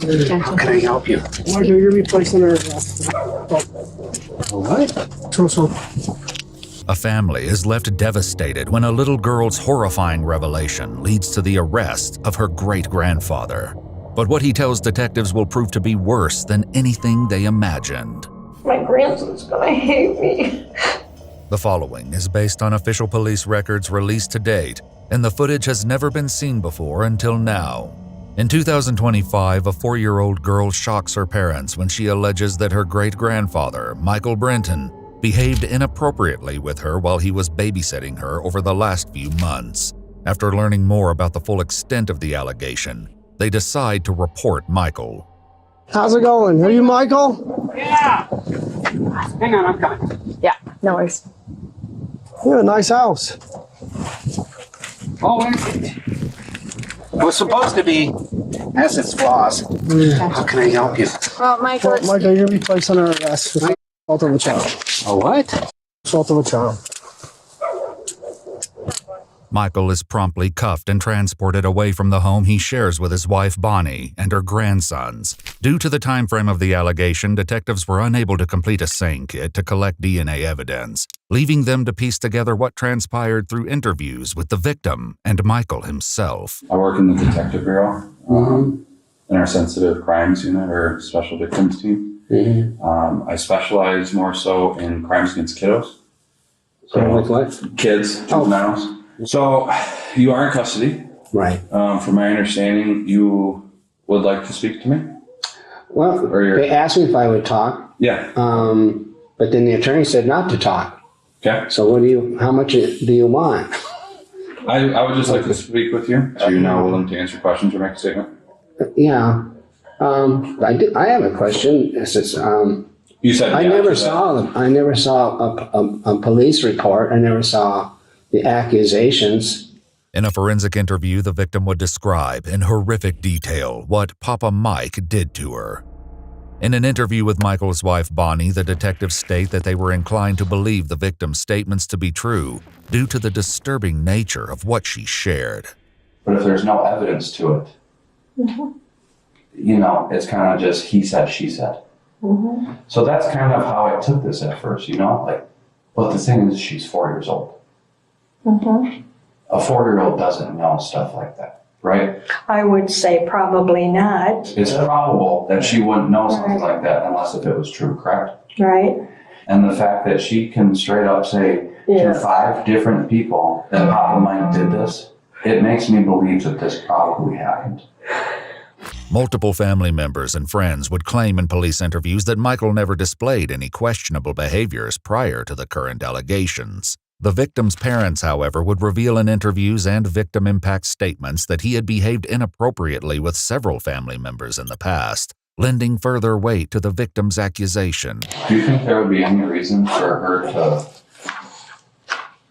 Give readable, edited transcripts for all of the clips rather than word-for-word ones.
How can I help you? Why do you replacing her? What? So. A family is left devastated when a little girl's horrifying revelation leads to the arrest of her great-grandfather. But what he tells detectives will prove to be worse than anything they imagined. My grandson's gonna hate me. The following is based on official police records released to date, and the footage has never been seen before until now. In 2025, a 4-year-old girl shocks her parents when she alleges that her great-grandfather, Michael Brenton, behaved inappropriately with her while he was babysitting her over the last few months. After learning more about the full extent of the allegation, they decide to report Michael. How's it going? Are you Michael? Yeah. Hang on, I'm coming. Yeah, no worries. You have a nice house. Oh, it was supposed to be, has its flaws. How can I help you? Well, Michael, it's... Michael, you're replacing her arrest for assault of a child. A what? Assault of a child. Michael is promptly cuffed and transported away from the home he shares with his wife Bonnie and her grandsons. Due to the time frame of the allegation, detectives were unable to complete a SANE kit to collect DNA evidence, leaving them to piece together what transpired through interviews with the victim and Michael himself. I work in the Detective Bureau in our Sensitive Crimes Unit or Special Victims Team. I specialize more so in crimes against kiddos. So like what? Kids, juveniles. So you are in custody. Right. From my understanding, you would like to speak to me? Well, they asked me if I would talk. Yeah. But then the attorney said not to talk. Okay. So how much do you want? I would just like to speak with you. So you're now willing to answer questions or make a statement? Yeah. I have a question. This is, You said I yeah, never saw a police report. I never saw the accusations. In a forensic interview, the victim would describe in horrific detail what Papa Mike did to her. In an interview with Michael's wife Bonnie, the detectives state that they were inclined to believe the victim's statements to be true due to the disturbing nature of what she shared. But if there's no evidence to it, it's kind of just he said, she said. So that's kind of how I took this at first, but the thing is, she's 4 years old. A 4-year-old doesn't know stuff like that, right? I would say probably not. It's probable that she wouldn't know something like that unless if it was true, correct? Right. And the fact that she can straight up say to 5 different people that Papa Mike did this, it makes me believe that this probably happened. Multiple family members and friends would claim in police interviews that Michael never displayed any questionable behaviors prior to the current allegations. The victim's parents, however, would reveal in interviews and victim impact statements that he had behaved inappropriately with several family members in the past, lending further weight to the victim's accusation. Do you think there would be any reason for her to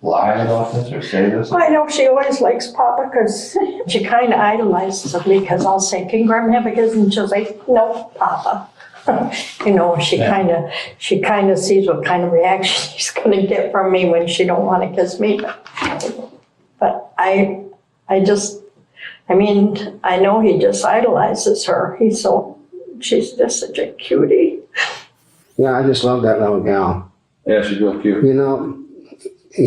lie about this or say this? I know she always likes Papa because she kind of idolizes him because I'll say, "Can Graham have a kiss?" And she'll say, "No, Papa." She kind of sees what kind of reaction she's going to get from me when she don't want to kiss me. But I know he just idolizes her. She's just such a cutie. Yeah, I just love that little gal. Yeah, she's real cute. You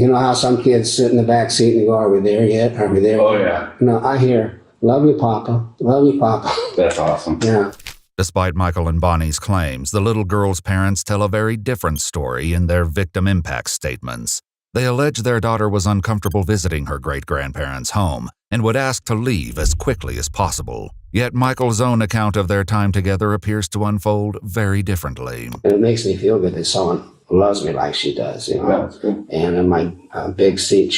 know how some kids sit in the back seat and they go, "Are we there yet? Are we there?" Oh, yeah. I hear, "Love you, Papa. Love you, Papa." That's awesome. Yeah. Despite Michael and Bonnie's claims, the little girl's parents tell a very different story in their victim impact statements. They allege their daughter was uncomfortable visiting her great-grandparents' home and would ask to leave as quickly as possible. Yet Michael's own account of their time together appears to unfold very differently. It makes me feel good that someone loves me like she does, Yeah, that's good. And in my big seat,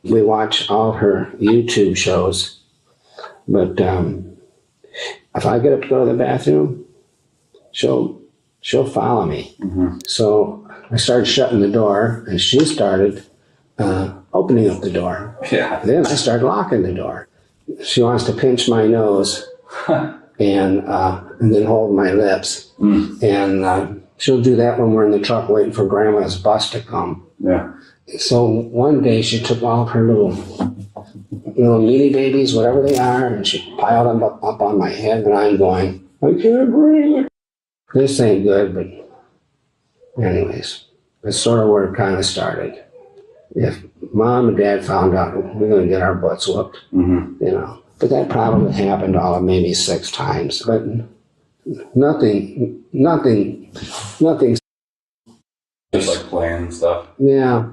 we watch all her YouTube shows, but if I get up to go to the bathroom, she'll follow me. So I started shutting the door, and she started opening up the door. Yeah. Then I started locking the door. She wants to pinch my nose and then hold my lips. And she'll do that when we're in the truck waiting for Grandma's bus to come. Yeah. So one day she took all of her little meaty babies, whatever they are, and she piled them up on my head, and I'm going, I can't breathe. This ain't good, but anyways, that's sort of where it kind of started. If mom and dad found out, we're going to get our butts whooped, you know. But that probably happened all of maybe 6 times. But nothing. Just like playing and stuff. Yeah.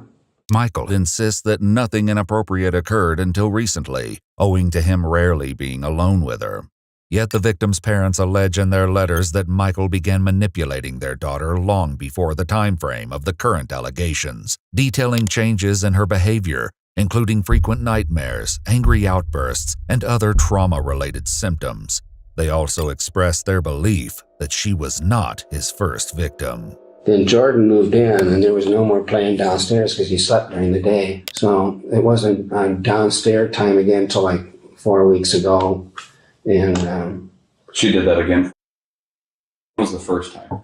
Michael insists that nothing inappropriate occurred until recently, owing to him rarely being alone with her. Yet the victim's parents allege in their letters that Michael began manipulating their daughter long before the time frame of the current allegations, detailing changes in her behavior, including frequent nightmares, angry outbursts, and other trauma-related symptoms. They also expressed their belief that she was not his first victim. Then Jordan moved in, and there was no more playing downstairs because he slept during the day. So it wasn't downstairs time again until like 4 weeks ago. And She did that again. When was the first time?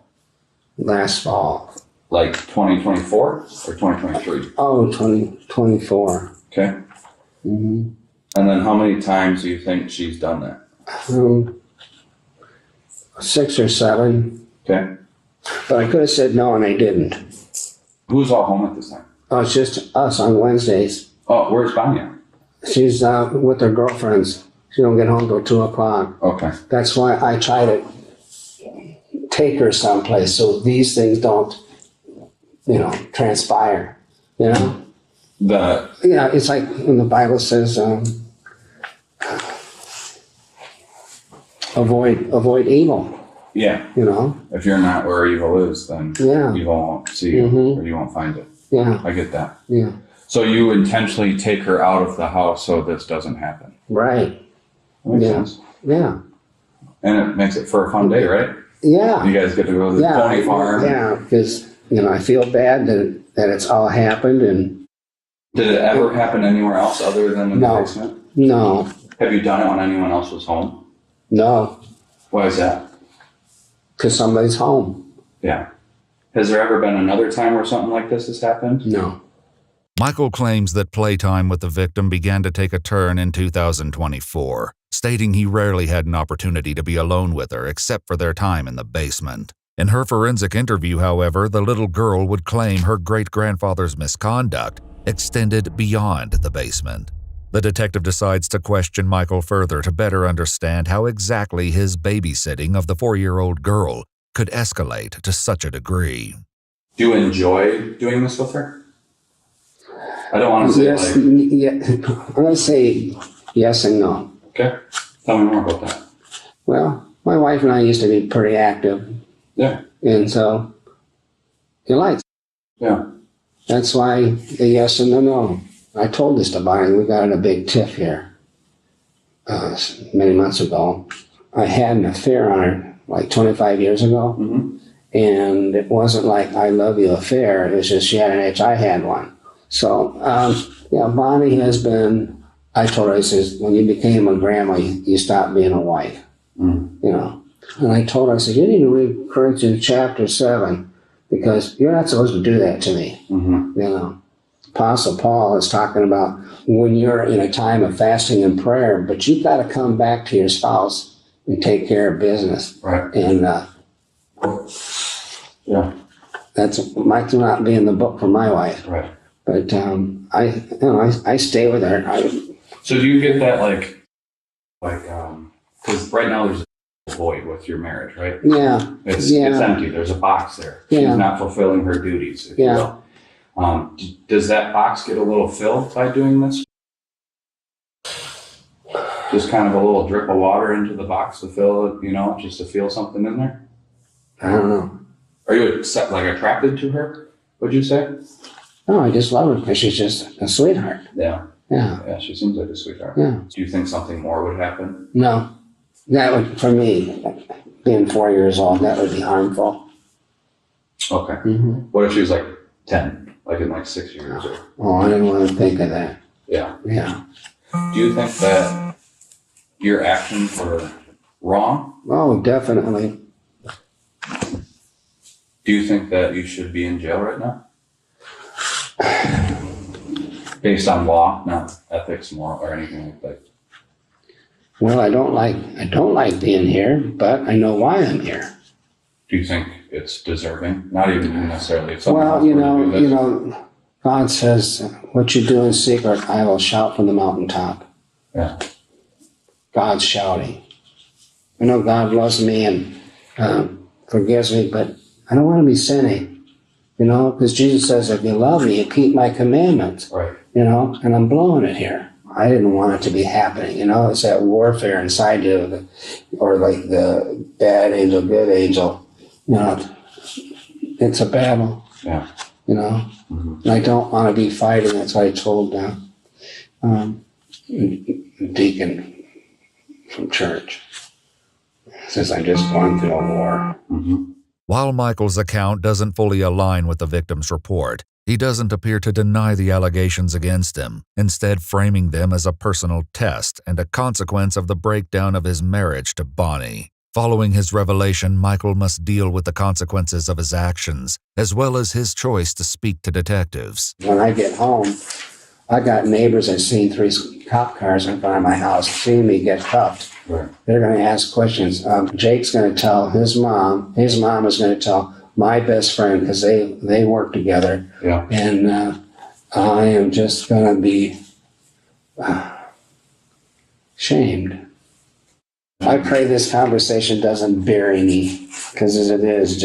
last fall. Like 2024 or 2023? Oh, 2024. Okay. And then how many times do you think she's done that? 6 or 7. Okay. But I could have said no, and I didn't. Who's all home at this time? Oh, it's just us on Wednesdays. Oh, where's Vanya? She's with her girlfriends. She don't get home till 2 o'clock. Okay. That's why I try to take her someplace so these things don't, transpire. Yeah, it's like when the Bible says, avoid evil. Yeah. If you're not where evil is, then evil won't see you or you won't find it. Yeah. I get that. Yeah. So you intentionally take her out of the house so this doesn't happen. Right. That makes sense. Yeah. And it makes it for a fun day, right? Yeah. You guys get to go to the pony farm. Yeah, because, I feel bad that it's all happened. And Did it ever happen anywhere else other than in the basement? No. Have you done it when anyone else was home? No. Why is that? Because somebody's home. Yeah. Has there ever been another time where something like this has happened? No. Michael claims that playtime with the victim began to take a turn in 2024, stating he rarely had an opportunity to be alone with her except for their time in the basement. In her forensic interview, however, the little girl would claim her great-grandfather's misconduct extended beyond the basement. The detective decides to question Michael further to better understand how exactly his babysitting of the 4-year-old girl could escalate to such a degree. Do you enjoy doing this with her? I don't want to say yes, I'm going to say yes and no. Okay. Tell me more about that. Well, my wife and I used to be pretty active. Yeah. And so, you like it. Yeah. That's why the yes and the no. I told this to Bonnie. We got in a big tiff here many months ago. I had an affair on her like 25 years ago. And it wasn't like I love you affair. It was just she had an itch, I had one. So, Bonnie has been, I told her, I says, when you became a grandma, you stopped being a wife. And I told her, I said, you need to read Corinthians chapter 7 because you're not supposed to do that to me. Apostle Paul is talking about when you're in a time of fasting and prayer, but you've got to come back to your spouse and take care of business. Right. And that might not be in the book for my wife. Right. But I stay with her. So do you get that because right now there's a void with your marriage, right? Yeah. It's empty. There's a box there. Yeah. She's not fulfilling her duties, if you will. Does that box get a little filled by doing this? Just kind of a little drip of water into the box to fill it, just to feel something in there? I don't know. Are you attracted to her, would you say? No, I just love her because she's just a sweetheart. Yeah. Yeah. Yeah, she seems like a sweetheart. Yeah. Do you think something more would happen? No. That would, for me, being 4 years old, that would be harmful. Okay. What if she was 10, in 6 years? Oh, I didn't want to think of that. Yeah. Yeah. Do you think that your actions were wrong? Oh, definitely. Do you think that you should be in jail right now? Based on law, not ethics, moral, or anything like that. Well, I don't like being here, but I know why I'm here. Do you think it's deserving? Not even necessarily. If someone Well, else were to do this. God says, what you do in secret, I will shout from the mountaintop. Yeah. God's shouting. I know God loves me and forgives me, but I don't want to be sinning, because Jesus says, if you love me, you keep my commandments, Right. and I'm blowing it here. I didn't want it to be happening, it's that warfare inside you, or like the bad angel, good angel, it's a battle, Yeah. And I don't want to be fighting. That's why I told Deacon from church. Says I'm just going through a war. While Michael's account doesn't fully align with the victim's report, he doesn't appear to deny the allegations against him, instead framing them as a personal test and a consequence of the breakdown of his marriage to Bonnie. Following his revelation, Michael must deal with the consequences of his actions, as well as his choice to speak to detectives. When I get home, I got neighbors that seen 3 cop cars in front of my house, seeing me get cuffed. Right. They're going to ask questions. Jake's going to tell his mom is going to tell my best friend, because they work together. Yeah. And I am just going to be shamed. I pray this conversation doesn't bury me, because as it is,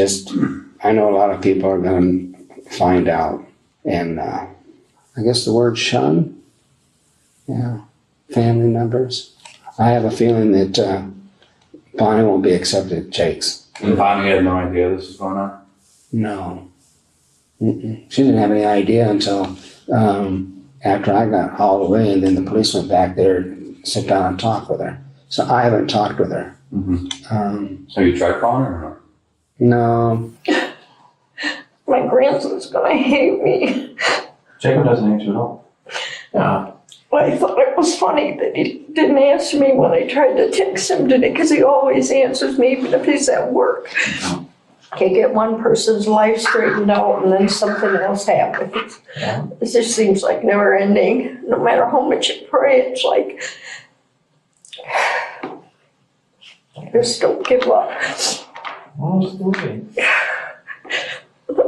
I know a lot of people are going to find out. And I guess the word shun, family members. I have a feeling that Bonnie won't be accepted at Jake's. And Bonnie had no idea this was going on? No. She didn't have any idea until after I got hauled away, and then the police went back there to sit down and talk with her. So I haven't talked with her. So you tried calling her or No. My grandson's gonna hate me. Jacob doesn't answer at all. I thought it was funny that he didn't answer me when I tried to text him today, because he always answers me even if he's at work. Can't get one person's life straightened out and then something else happens. It just seems like never ending. No matter how much you pray, it's like, just don't give up. I'm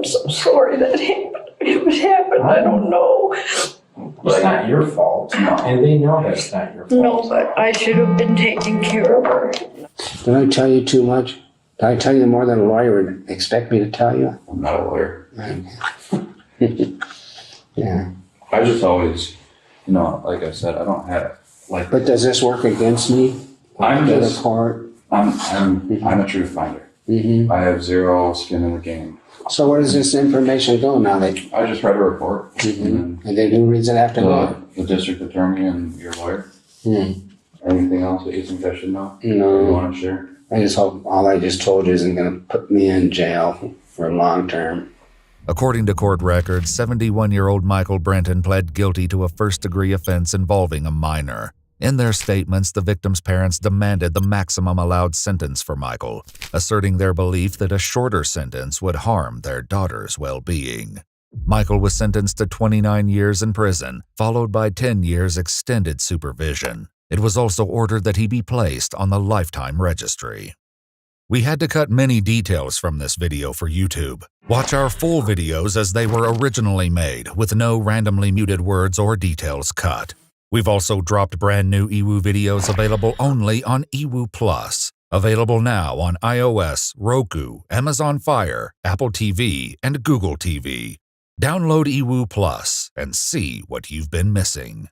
so sorry that it happened. I don't know. It's not your fault. And they know that's not your fault. No, but I should have been taking care of her. Did I tell you too much? Did I tell you more than a lawyer would expect me to tell you? I'm not a lawyer. Yeah. I just always, like I said, I don't have, like, But does this work against me? I'm The just, court? I'm a truth finder. I have zero skin in the game. So where does this information go now? I just read a report. And then who reads it after that? The district attorney and your lawyer. Anything else that you think I should know? You No. want to share? I just hope all I just told you isn't going to put me in jail for long term. According to court records, 71-year-old Michael Brenton pled guilty to a first-degree offense involving a minor. In their statements, the victim's parents demanded the maximum allowed sentence for Michael, asserting their belief that a shorter sentence would harm their daughter's well-being. Michael was sentenced to 29 years in prison, followed by 10 years extended supervision. It was also ordered that he be placed on the lifetime registry. We had to cut many details from this video for YouTube. Watch our full videos as they were originally made, with no randomly muted words or details cut. We've also dropped brand new eWoo videos available only on eWoo Plus. Available now on iOS, Roku, Amazon Fire, Apple TV, and Google TV. Download eWoo Plus and see what you've been missing.